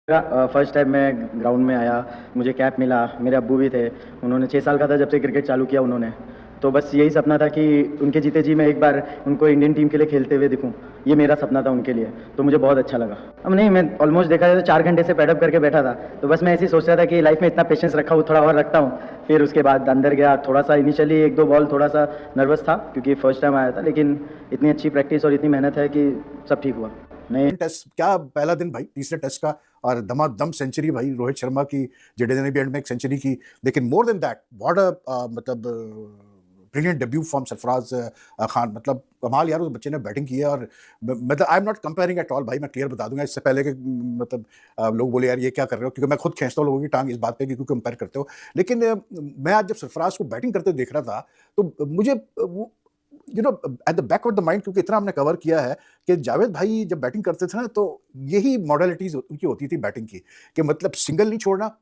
First time मैं ground में आया, मुझे कैप मिला, मेरे अब्बू भी थे, उन्होंने 6 साल का था जब से क्रिकेट चालू किया उन्होंने। तो बस यही सपना था कि उनके जीते जी मैं एक बार उनको इंडियन टीम के लिए खेलते हुए दिखूं, ये मेरा सपना था उनके लिए, तो मुझे बहुत अच्छा लगा। अब नहीं, मैं ऑलमोस्ट देखा जाए तो 4 घंटे से पैडअप करके बैठा था, तो बस मैं ऐसे ही सोच रहा था कि लाइफ में इतना पेशेंस रखा हूँ, थोड़ा और रखता हूँ। फिर उसके बाद अंदर गया, थोड़ा सा इनिशियली 1-2 बॉल थोड़ा सा नर्वस था क्योंकि फर्स्ट टाइम आया था, लेकिन इतनी अच्छी प्रैक्टिस और इतनी मेहनत है कि सब ठीक हुआ। नहीं टेस्ट क्या पहला दिन भाई, तीसरे टेस्ट का, और दमादम सेंचुरी भाई रोहित शर्मा की, जडेजा ने भी एंड में एक सेंचुरी की। लेकिन more than that what a मतलब brilliant debut from Sarfaraz Khan. मतलब कमाल यार, उस बच्चे ने बैटिंग की है। और मतलब I am not comparing at all भाई, मैं क्लियर बता दूंगा इससे पहले कि मतलब लोग बोले यार ये क्या कर रहे हो, क्योंकि मैं खुद खींचता हूँ लोगों की टांग इस बात पे कि क्यों कंपेयर करते हो। लेकिन मैं आज जब सरफराज को बैटिंग करते देख रहा था तो मुझे at the back of the mind, क्योंकि इतना हमने कवर किया है कि जावेद भाई जब बैटिंग करते थे ना, तो यही मॉडलिटीज उनकी होती थी बैटिंग की, कि मतलब सिंगल नहीं छोड़ना।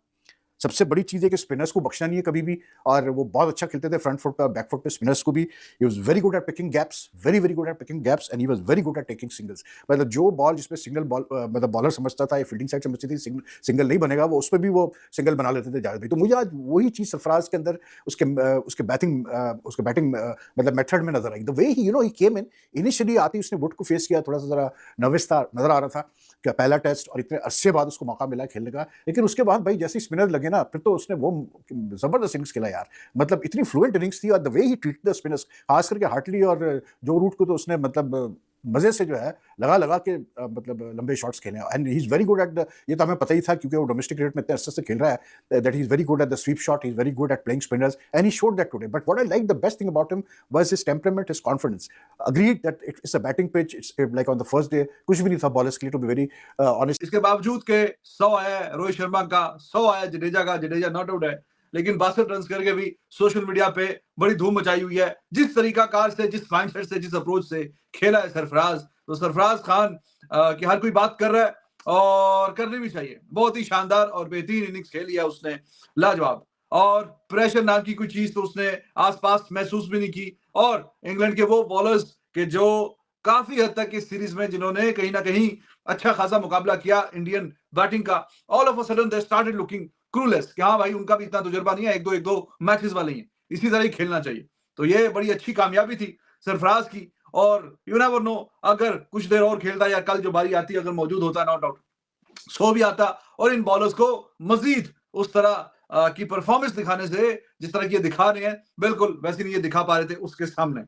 सबसे बड़ी चीज़ है कि स्पिनर्स को बख्शना नहीं है कभी भी। और वो बहुत अच्छा खेलते थे फ्रंट फुट पे और बैक फुट पे, स्पिनर्स को भी। He was very good at picking gaps, very very good at picking gaps, and he was very good at taking singles. मतलब जो बॉल जिसमें सिंगल बॉल मतलब बॉलर समझता था या फील्डिंग साइड समझती थी सिंगल नहीं बनेगा, वो उस पर भी वो सिंगल बना लेते थे जावेद भाई। तो मुझे आज वही चीज़ सरफराज के अंदर उसके बैटिंग मतलब मेथड में नजर आई। The way he he came in initially आती उसने वुड को फेस किया, थोड़ा सा जरा नर्वस था, नजर आ रहा था कि पहला टेस्ट और इतने अरसे बाद उसको मौका मिला खेलने का। लेकिन उसके बाद भाई जैसे स्पिनर लगे ना, फिर तो उसने वो जबरदस्त इनिंग्स खेला यार। मतलब इतनी फ्लुएंट इनिंग्स थी, और the way he treated the spinners, खास करके हार्टली और जो रूट को, तो उसने मतलब मजे से जो है लगा लगा के मतलब लंबे शॉट्स खेले। And he is very good at the, ये तो हमें पता ही था क्योंकि वो डोमेस्टिक क्रिकेट में इतने अरसे से खेल रहा है, that he is very good at the sweep shot, he is very good at playing spinners, and he showed that today. But what I like the best thing about him was his temperament, his confidence. Agreed that it's a batting pitch, it's like on the first day कुछ भी नहीं था bowlers के लिए, to be very honest. इसके बावजूद के 100 आया रोहित शर्मा का, 100 आया जडेजा का, जडेजा नॉट आउट है, लेकिन 62 रन करके भी सोशल मीडिया पे बड़ी धूम मचाई हुई है। जिस तरीकाकार से, जिस माइंडसेट से, जिस अप्रोच से खेला है सरफराज, तो सरफराज खान की हर कोई बात कर रहा है और करनी भी चाहिए। बहुत ही शानदार और बेहतरीन इनिंग्स खेली है उसने, लाजवाब। और प्रेशर नाम की कोई चीज तो उसने आसपास महसूस भी नहीं की। और इंग्लैंड के वो बॉलर्स के जो काफी हद तक इस सीरीज में जिन्होंने कहीं ना कहीं अच्छा खासा मुकाबला किया इंडियन बैटिंग का, all of a sudden they started looking clueless कि हाँ भाई उनका भी इतना तजुर्बा नहीं है, एक दो मैचेस वाले ही हैं, इसी तरह ही खेलना चाहिए। तो ये बड़ी अच्छी कामयाबी थी सरफराज की। और यू नेवर नो, अगर कुछ देर और खेलता या कल जो बारी आती अगर मौजूद होता, नॉट आउट सो भी आता, और इन बॉलर्स को मजीद उस तरह की परफॉर्मेंस दिखाने से, जिस तरह की ये दिखा रहे हैं, बिल्कुल वैसे नहीं ये दिखा पा रहे थे उसके सामने।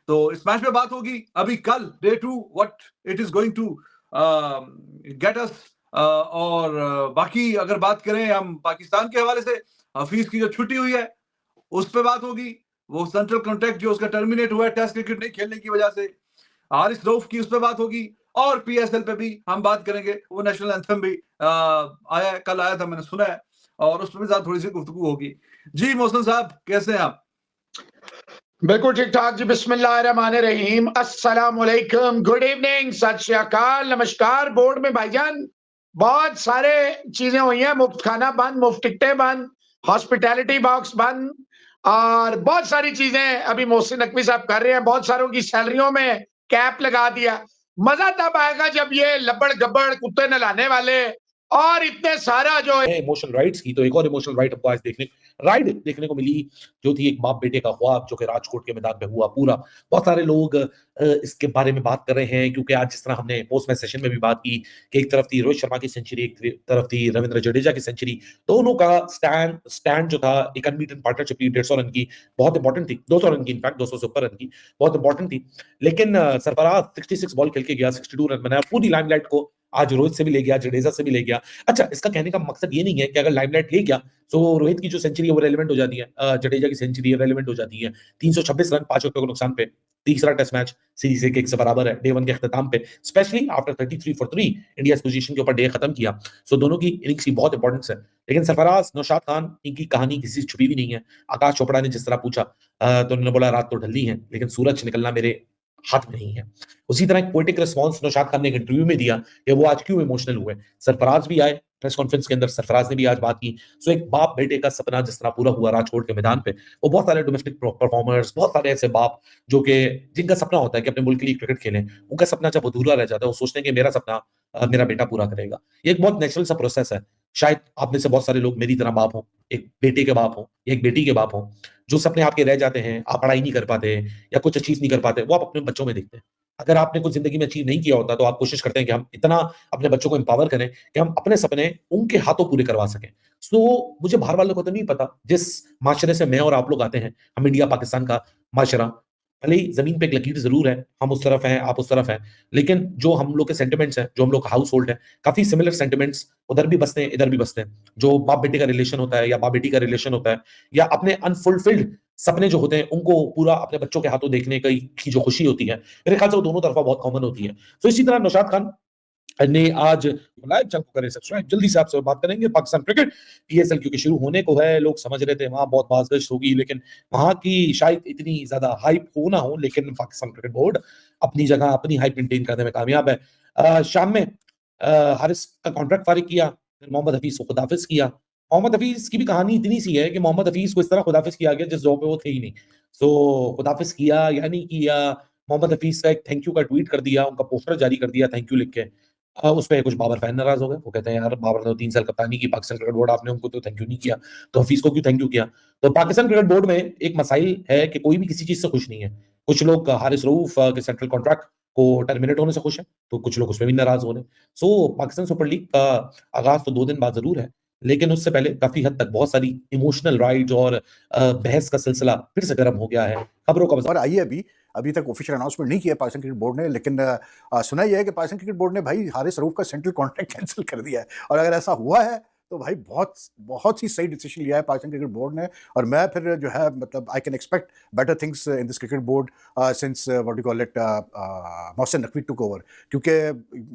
तो इस मैच में बात होगी अभी कल day 2 what it is going to get us. और बाकी अगर बात करें हम पाकिस्तान के हवाले से, हफीज की जो छुट्टी हुई है उस पर बात होगी। वो सेंट्रल कॉन्ट्रैक्ट जो उसका टर्मिनेट हुआ है टेस्ट क्रिकेट नहीं खेलने की वजह से, हारिस रऊफ की उस पर बात होगी। और पीएसएल पे भी हम बात करेंगे, वो नेशनल एंथम भी आया है, कल आया था मैंने सुना है, और उस पर भी थोड़ी सी गुफ्तगू होगी। जी मोहसिन साहब, कैसे हैं आप? बिल्कुल ठीक ठाक जी। बिस्मिल्लाहिर्रहमानिर्रहीम, अस्सलाम वालेकुम, गुड इवनिंग, सत श्री अकाल, नमस्कार। बोर्ड में भाईजान बहुत सारे चीजें हुई हैं, मुफ्त खाना बंद, मुफ्त टिकटें बंद, हॉस्पिटैलिटी बॉक्स बंद, और बहुत सारी चीजें अभी मोहसिन नकवी साहब कर रहे हैं। बहुत सारों की सैलरियों में कैप लगा दिया। मजा तब आएगा जब ये लबड़ गब्बड़ कुत्ते नहलाने वाले और इतने सारा जो इमोशनल राइट्स की, तो एक और इमोशनल राइट हमको आज देखने को मिली, जो थी एक बाप बेटे का ख्वाब, जो कि राजकोट के मैदान पे हुआ पूरा। बहुत सारे लोग इसके बारे में बात कर रहे हैं, क्योंकि आज जिस तरह हमने पोस्ट मैच सेशन में भी बात की कि एक तरफ थी रोहित शर्मा की सेंचुरी, एक तरफ थी रविंद्र जडेजा की सेंचुरी। दोनों का स्टैंड जो था, एक अनबीटन पार्टनरशिप थी 150 रन की, बहुत इंपॉर्टेंट थी, 200 रन की, इनफैक्ट 200 से ऊपर रन की, बहुत इंपॉर्टेंट थी। लेकिन सरफराज 66 बॉल खेल के गया, 62 रन बनाया, पूरी लाइमलाइट को आज रोहित से भी ले गया, जडेजा से भी ले गया। अच्छा, इसका कहने का मकसद ये नहीं है कि अगर लाइमलाइट ले गया तो रोहित की जो सेंचुरी है वो रेलेवेंट हो जाती है, जडेजा की सेंचुरी रेलेवेंट हो जाती है। 326 रन 5 विकेटों के नुकसान पे तीसरा टेस्ट मैच सीरीज 1-1 से बराबर है डे 1 के अख्ताम पे, स्पेशली आफ्टर 33 फॉर 3 इंडिया इस पोजीशन के ऊपर डे खत्म किया। सो दोनों की इनिंग्स की बहुत इंपॉर्टेंस है। लेकिन सरफराज, नौशाद खान, इनकी कहानी किसी से छुपी भी नहीं है। आकाश चोपड़ा ने जिस तरह पूछा तो उन्होंने बोला रात तो ढली है, लेकिन सूरज निकलना मेरे हाथ में नहीं है। उसी तरह एक पोएटिक रिस्पॉन्स नौशाद खान ने एक इंटरव्यू में दिया कि वो आज क्यों इमोशनल हुए। सरफराज भी आए प्रेस कॉन्फ्रेंस के अंदर, सरफराज ने भी आज बात की। सो एक बाप बेटे का सपना जिस तरह पूरा हुआ राजकोट के मैदान पे, वो बहुत सारे डोमेस्टिक परफॉर्मर्स, बहुत सारे ऐसे बाप जो कि जिनका सपना होता है कि अपने मुल्क के लिए क्रिकेट खेलें, उनका सपना जब अधूरा रह जाता है, वो सोचते हैं कि मेरा सपना मेरा बेटा पूरा करेगा। ये एक बहुत नेचुरल सा प्रोसेस है। शायद आप में से बहुत सारे लोग मेरी तरह बाप हों, एक बेटे के बाप हों, एक बेटी के बाप हों, जो सपने आपके रह जाते हैं, आप पढ़ाई नहीं कर पाते या कुछ अचीव नहीं कर पाते, वो आप अपने बच्चों में देखते हैं। अगर आपने कुछ जिंदगी में अचीव नहीं किया होता, तो आप कोशिश करते हैं कि हम इतना अपने बच्चों को एम्पावर करें कि हम अपने सपने उनके हाथों पूरे करवा सकें। सो मुझे बाहर वालों को तो नहीं पता, जिस माशरे से मैं और आप लोग आते हैं, हम इंडिया पाकिस्तान का माशरा, भले ही जमीन पे एक लकीर जरूर है, हम उस तरफ हैं, आप उस तरफ हैं, लेकिन जो हम लोग के सेंटिमेंट्स हैं, जो हम लोग का हाउस होल्ड है, काफी सिमिलर सेंटिमेंट्स उधर भी बसते हैं, इधर भी बसते हैं। जो बाप बेटे का रिलेशन होता है या बाप बेटी का रिलेशन होता है, या अपने अनफुलफिल्ड सपने जो होते हैं उनको पूरा अपने बच्चों के हाथों देखने की जो खुशी होती है, मेरे ख्याल से वो दोनों तरफा बहुत कॉमन होती है। तो इसी तरह नौशाद खान ने आज बुलाया, चल को करें सब्सक्राइब, जल्दी से आपसे बात करेंगे पाकिस्तान क्रिकेट पीएसएल क्योंकि शुरू होने को है। लोग समझ रहे थे वहां बहुत बाज़गश्त होगी, लेकिन वहां की शायद इतनी ज्यादा हाइप हो ना हो, लेकिन पाकिस्तान क्रिकेट बोर्ड अपनी जगह अपनी हाइप मेंटेन करने में कामयाब है। शाम में हारिस का कॉन्ट्रैक्ट फारिग किया, फिर मोहम्मद हफीज को खुदाफिज किया। मोहम्मद हफीज की भी कहानी इतनी सी है कि मोहम्मद हफीज को इस तरह खुदाफिज किया गया जिस जॉब पे वो थे ही नहीं। सो खुदाफिज किया या नहीं किया, मोहम्मद हफीज का एक थैंक यू का ट्वीट कर दिया, उनका पोस्टर जारी कर दिया थैंक यू लिख के। उसपे कुछ बाबर फैन नाराज हो गए, वो कहते हैं यार बाबर ने 3 साल कप्तानी की पाकिस्तान क्रिकेट बोर्ड, आपने उनको तो थैंक यू नहीं किया, तो हफीज को क्यों थैंक यू किया। तो पाकिस्तान क्रिकेट बोर्ड में एक मसाइल है कि कोई भी किसी चीज से खुश नहीं है। कुछ लोग हारिस रऊफ के सेंट्रल कॉन्ट्रैक्ट को टर्मिनेट होने से खुश हैं, तो कुछ लोग उसमें भी नाराज हो रहे हैं। सो पाकिस्तान सुपर लीग का आगाज तो 2 दिन बाद जरूर है, लेकिन उससे पहले काफी हद तक बहुत सारी इमोशनल राइड्स और बहस का सिलसिला फिर से गर्म हो गया है। खबरों का और आइए अभी तक ऑफिशियल अनाउंसमेंट नहीं किया पाकिस्तान क्रिकेट बोर्ड ने, लेकिन सुना ही है कि पाकिस्तान क्रिकेट बोर्ड ने भाई हारिस रऊफ का सेंट्रल कॉन्ट्रैक्ट कैंसिल कर दिया है। और अगर ऐसा हुआ है तो भाई बहुत ही सही डिसीजन लिया है पाकिस्तान क्रिकेट बोर्ड ने। और मैं फिर जो है मतलब I can expect better things in this cricket board since what you call it Mohsin Naqvi took over, क्योंकि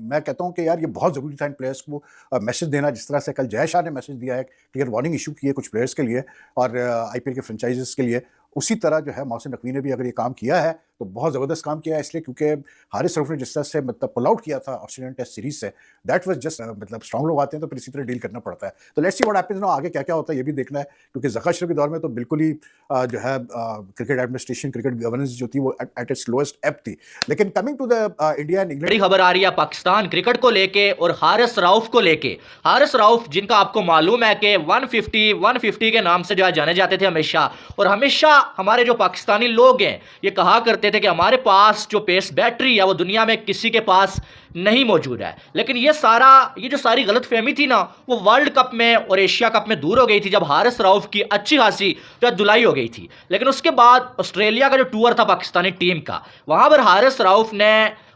मैं कहता हूँ कि यार ये बहुत ज़रूरी था इन प्लेयर्स को मैसेज देना, जिस तरह से कल जय शाह ने मैसेज दिया है, क्लियर वार्निंग इशू की है कुछ प्लेयर्स के लिए और IPL के फ्रेंचाइजेस के लिए, उसी तरह जो है मोहसिन नकवी ने भी अगर ये काम किया है तो बहुत ज़बरदस्त काम किया है। इसलिए क्योंकि हारिस रऊफ ने जिस तरह से मतलब पुल आउट किया था ऑस्ट्रेलियन टेस्ट सीरीज से, दैट वाज जस्ट मतलब स्ट्रॉन्ग लोग आते हैं तो फिर इसी तरह डील करना पड़ता है। तो let's see what happens now, आगे क्या क्या होता है ये भी देखना है, क्योंकि ज़का अशरफ के दौर में तो बिल्कुल ही जो है क्रिकेट एडमिनिस्ट्रेशन क्रिकेट गवर्नेंस जो थी वो एट इट्स लोएस्ट एप थी। लेकिन coming to the India and England, बड़ी खबर आ रही है पाकिस्तान क्रिकेट को लेके और हारिस रऊफ को लेके। हारिस रऊफ जिनका आपको मालूम है कि 150 के नाम से जो है जाने जाते थे हमेशा, और हमेशा हमारे जो पाकिस्तानी लोग हैं ये कहा करते थे कि हमारे पास जो पेस बैटरी है वो दुनिया में किसी के पास नहीं मौजूद है। लेकिन ये जो सारी गलत फहमी थी ना, वो वर्ल्ड कप में और एशिया कप में दूर हो गई थी जब हारिस रऊफ की अच्छी खासी जो धुलाई हो गई थी। लेकिन उसके बाद ऑस्ट्रेलिया का जो टूर था पाकिस्तानी टीम का, वहां पर हारिस रऊफ ने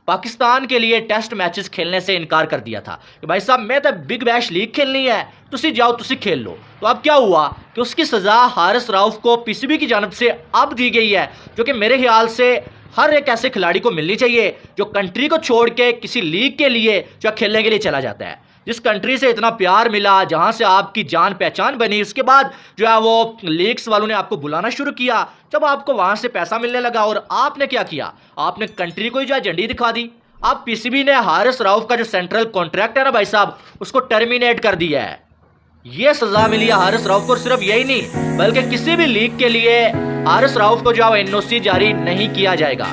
पाकिस्तान के लिए टेस्ट मैचेस खेलने से इनकार कर दिया था कि भाई साहब मैं तो बिग बैश लीग खेलनी है, तुसी जाओ तुसी खेल लो। तो अब क्या हुआ कि उसकी सज़ा हारिस रऊफ को PCB की जानब से अब दी गई है, जो कि मेरे ख्याल से हर एक ऐसे खिलाड़ी को मिलनी चाहिए जो कंट्री को छोड़ के किसी लीग के लिए जो खेलने के लिए चला जाता है। जिस कंट्री से इतना प्यार मिला, जहां से आपकी जान पहचान बनी, उसके बाद जो है वो लीग्स वालों ने आपको बुलाना शुरू किया। जब आपको वहां से पैसा मिलने लगा और आपने क्या किया, आपने कंट्री को ही जो है झंडी दिखा दी। अब PCB ने हारिस रऊफ का जो सेंट्रल कॉन्ट्रैक्ट है ना भाई साहब, उसको टर्मिनेट कर दिया है। ये सजा मिली है हारिस रऊफ को। सिर्फ यही नहीं बल्कि किसी भी लीग के लिए हारिस रऊफ को जो है NOC जारी नहीं किया जाएगा।